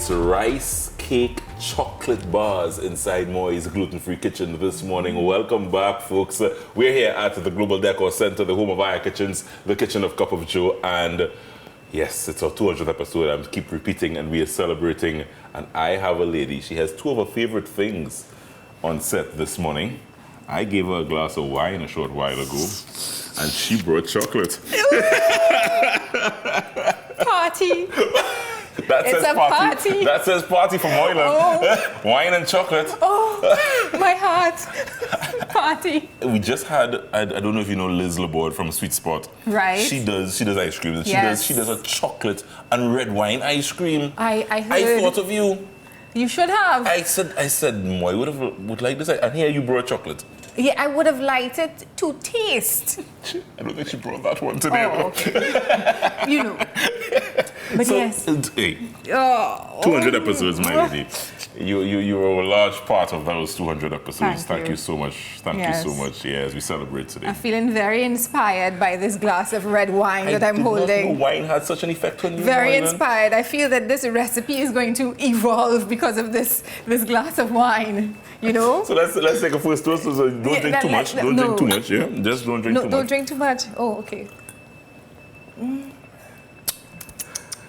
It's rice cake chocolate bars inside Moy's Gluten Free Kitchen this morning. Welcome back, folks. We're here at the Global Decor Center, the home of our kitchens, the kitchen of Cup of Joe, and yes, it's our 200th episode. I keep repeating, and we are celebrating. And I have a lady. She has two of her favorite things on set this morning. I gave her a glass of wine a short while ago, and she brought chocolate. Party. That It's says a party. That says party for Moylan. Oh. Wine and chocolate. Oh, my heart. Party. We just had, I don't know if you know Liz Laborde from Sweet Spot. Right. She does ice cream. Yes. She does a chocolate and red wine ice cream. I heard. I thought of you. You should have. I said, Moy would like this. And here you brought chocolate. Yeah, I would have liked it to taste. I don't think she brought that one today. Oh, okay. You know. But So, yes. Hey, Oh. 200 episodes, my lady. You're a large part of those 200 episodes. Thank you you. so much. Thank Yes. you so much. Yeah, as we celebrate today. I'm feeling very inspired by this glass of red wine that I'm did not know holding. wine had such an effect on you. Very Moylan. inspired. I feel that this recipe is going to evolve because of this glass of wine. You know? So let's take a first toast. So don't drink too much. Don't drink too much. Yeah, just don't drink too much. Don't drink too much. Oh, okay.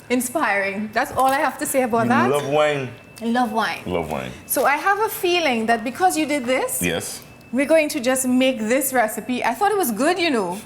Inspiring. That's all I have to say about that. Love wine. Love wine. Love wine. So I have a feeling that because you did this, Yes. we're going to just make this recipe. I thought it was good, you know.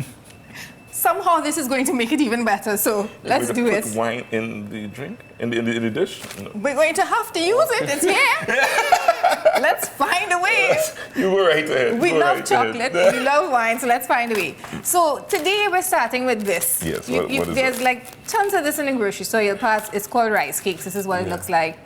Somehow this is going to make it even better. So let's do Put it. wine in the drink, in the dish. No. We're going to have to use it. It's here. Let's find a way. You were right there. We You were love right there. chocolate, we love wine, so let's find a way. So today we're starting with this. Yes, what is there's it? like tons of this in the grocery store. You'll pass, it's called rice cakes. This is what it looks like.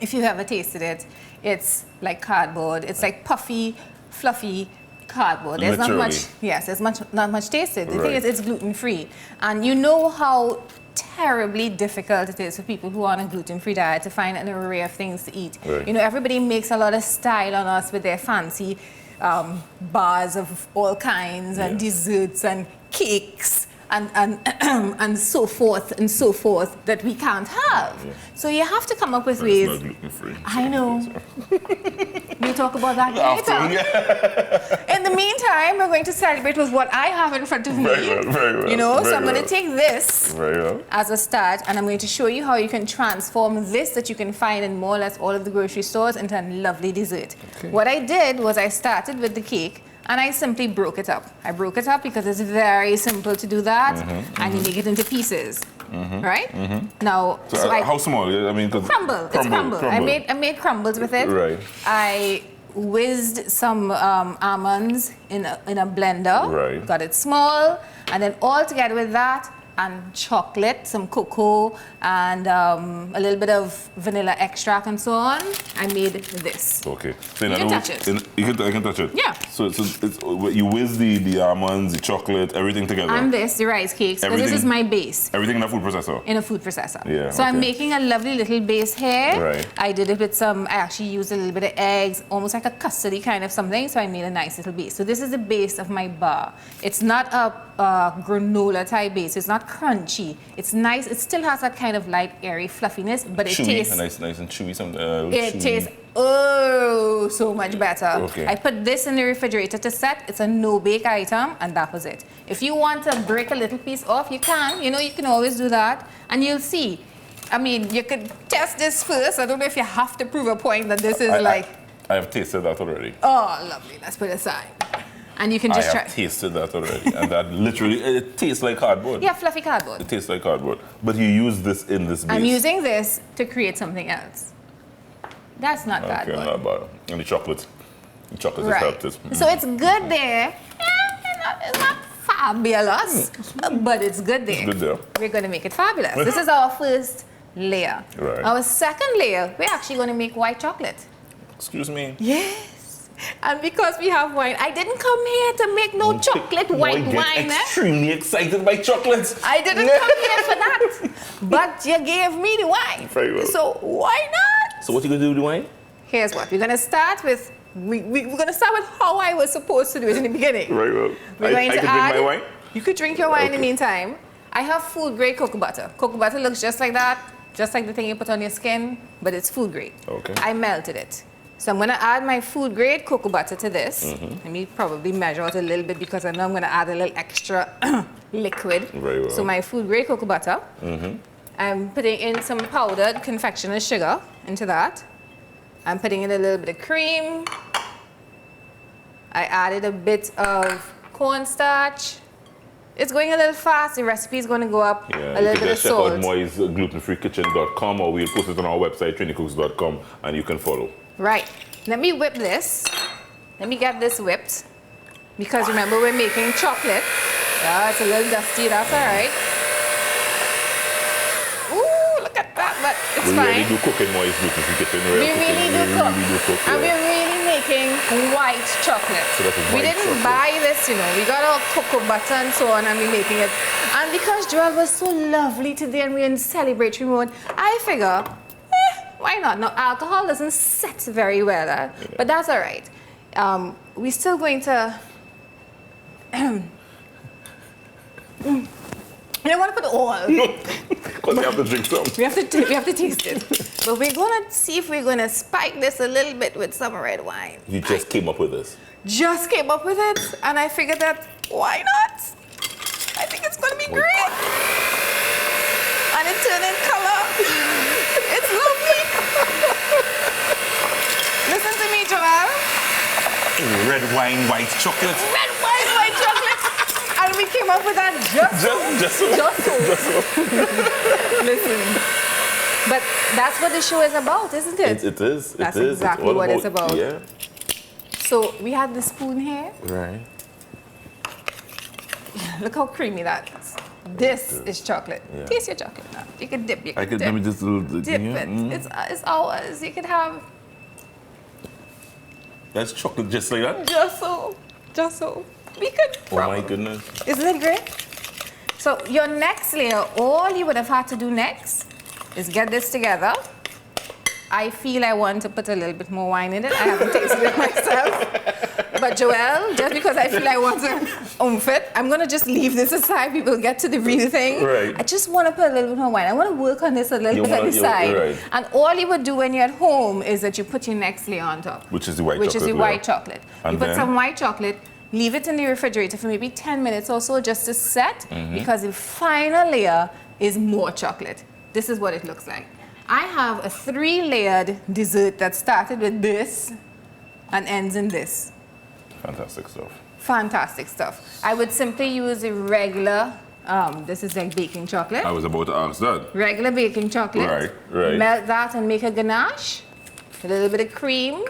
If you ever tasted it, it's like cardboard. It's like puffy, fluffy cardboard. There's not Literally. much, yes, there's not much taste to it. The thing Right. is, it's gluten free. And you know how terribly difficult it is for people who are on a gluten-free diet to find an array of things to eat. Right. You know, everybody makes a lot of style on us with their fancy bars of all kinds and desserts and cakes and so forth that we can't have. Yeah. So you have to come up with It's ways. not gluten free. I know. We'll talk about that After, later. yeah. In the meantime, we're going to celebrate with what I have in front of me. Very well. You know, so very I'm going well. to take this Very well. as a start, and I'm going to show you how you can transform this that you can find in more or less all of the grocery stores into a lovely dessert. Okay. What I did was I started with the cake, and I simply broke it up. I broke it up because it's very simple to do that, and you make it into pieces, right? Now, So, I how small? I mean, 'cause crumble. It's crumble. I made crumbles with it. Right. I whizzed some almonds in a blender. Right. Got it small, and then all together with that and chocolate, some cocoa, and a little bit of vanilla extract and so on, I made this. Okay. So in You other can words- touch it. I can touch it. Yeah. So it's you whiz the almonds, the chocolate, everything together. And this, the rice cakes, because this is Everything- my base. Everything in a food processor. In a food processor. Yeah, So I'm okay. making a lovely little base here. Right. I did it with I actually used a little bit of eggs, almost like a custardy kind of something, so I made a nice little base. So this is the base of my bar. It's not a granola type base. It's not crunchy. It's nice. It still has that kind of light, airy fluffiness, but it Chewy, tastes... nice and chewy. It Chewy. tastes so much better. Okay. I put this in the refrigerator to set. It's a no-bake item, and that was it. If you want to break a little piece off, you can. You know, you can always do that, and you'll see. I mean, you could test this first. I don't know if you have to prove a point that this is I have tasted that already. oh, lovely. Let's put it aside. And you can just I try. have tasted that already, and that literally it tastes like cardboard. Yeah, fluffy cardboard. It tastes like cardboard. But you use this in this base. I'm using this to create something else. That's not Okay, cardboard. not bad. And the chocolate has Right. helped it. So it's good there. It's not fabulous, but it's good there. Good there. We're going to make it fabulous. This is our first layer. Right. Our second layer, we're actually going to make white chocolate. Excuse me. Yes. And because we have wine, I didn't come here to make no chocolate white Get wine. extremely excited by chocolate. I didn't come here for that. But you gave me the wine. Very well. So why not? So what you gonna do with the wine? Here's what. We're going to start with, we're going to start with how I was supposed to do it in the beginning. Very well. We're I going can to drink add, my wine? You could drink your wine in the Okay. meantime. I have food grade cocoa butter. Cocoa butter looks just like that. just like the thing you put on your skin, but it's food grade. Okay. I melted it. So I'm gonna add my food grade cocoa butter to this. Let me probably measure out a little bit because I know I'm gonna add a little extra liquid. Very well. So my food grade cocoa butter. I'm putting in some powdered confectioner's sugar into that. I'm putting in a little bit of cream. I added a bit of cornstarch. It's going a little fast. The recipe is going to go up a little bit of salt. Check out Moy's glutenfreekitchen.com, or we'll post it on our website, trinicooks.com, and you can follow. Right. Let me whip this. Let me get this whipped. Because remember, we're making chocolate. Yeah, it's a little dusty. That's all right. Ooh, look at that. But it's We fine. really do cook in Moy's Gluten-Free Kitchen. We really do cook. And yeah. we're really making white chocolate. So that's We white didn't chocolate. buy this, you know. We got our cocoa butter and so on, and we're making it. And because Joel was so lovely today and we're in celebratory mode, I figure, why not? Now, alcohol doesn't set very well, but that's all right. We're still going to... I don't want to put all. No, because we have to drink some. We have to taste it. But we're going to see if we're going to spike this a little bit with some red wine. You just came up with this. Just came up with it, and I figured that, why not? I think it's going to be great. And it turned in color. It's lovely. Listen to me, Joel. Red wine, white chocolate. Red wine, white chocolate. And we came up with that just so. Listen. But that's what the show is about, isn't it? It is. That's it is. exactly all what it's about. Yeah. So we had the spoon here. Right. Look how creamy that is. This is chocolate. Yeah. Taste your chocolate now. You can dip. You I can could dip. let me just Dip it. It's ours. You can have That's chocolate just like that. just so. We could. Oh my probably- goodness. Isn't it great? So your next layer, all you would have had to do next is get this together. I feel I want to put a little bit more wine in it. I haven't tasted it myself. But Joel, just because I feel I want to oomph it, I'm going to just leave this aside. People get to the real thing. Right. I just want to put a little bit more wine. I want to work on this a little bit on the side. Right. And all you would do when you're at home is that you put your next layer on top. Which is the white Which chocolate is the layer. white chocolate. And You put then? some white chocolate, leave it in the refrigerator for maybe 10 minutes or so just to set, because the final layer is more chocolate. This is what it looks like. I have a 3-layered dessert that started with this and ends in this. Fantastic stuff. Fantastic stuff. I would simply use a regular, this is like baking chocolate. I was about to ask that. Regular baking chocolate. Right. Melt that and make a ganache. A little bit of cream.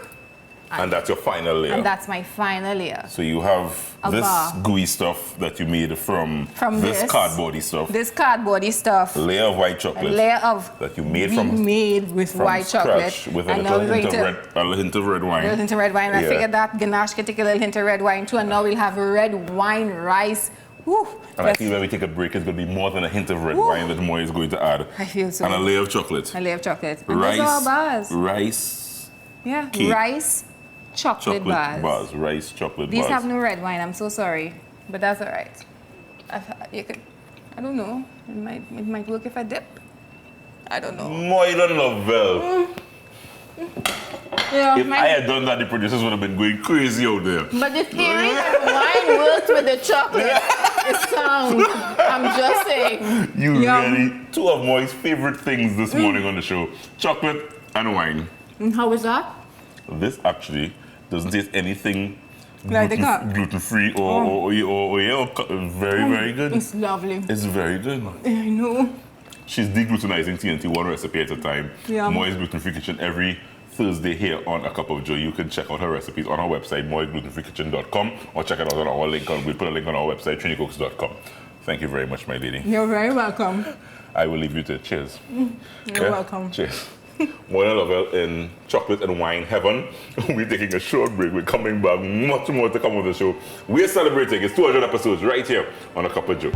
And that's your final layer. And that's my final layer. So you have A this bar. gooey stuff that you made from this cardboardy stuff. This cardboardy stuff. Layer of white A chocolate layer of that you made made with from white scratch chocolate. with a And now little we're hint going of red, a hint of red a wine. little hint of red wine. I Yeah. figured that ganache can take a little hint of red wine too. And now we'll have red wine rice. Woo. And I feel when we take a break, it's going to be more than a hint of red Woo. wine that Moy is going to add. I feel so. And a layer of chocolate. A layer of chocolate. And those are our bars. Rice, Yeah. cake. Rice, chocolate bars. Rice, chocolate These bars. have no red wine. I'm so sorry. But that's all right. I don't know. It might work if I dip. I don't know. Moylan Lovell. Yeah, If I had done that, the producers would have been going crazy out there. But the theory that wine works with the chocolate is sound. I'm just saying. You Yum. really, two of Moy's favorite things this morning on the show, chocolate and wine. And how is that? This actually doesn't taste anything Like the cup. gluten-free or very, very good. It's lovely. It's very good. I know. She's deglutenizing TNT one recipe at a time. Yeah. Moy's Gluten-Free Kitchen every Thursday here on A Cup of Joe. You can check out her recipes on our website, moyglutenfreekitchen.com, or check it out on our link. We'll put a link on our website, trinicooks.com. Thank you very much, my lady. You're very welcome. I will leave you to cheers. You're welcome. Cheers. Moylan Lovell in chocolate and wine heaven. We're taking a short break. We're coming back. Much more to come on the show. We're celebrating. It's 200 episodes right here on A Cup of Joe.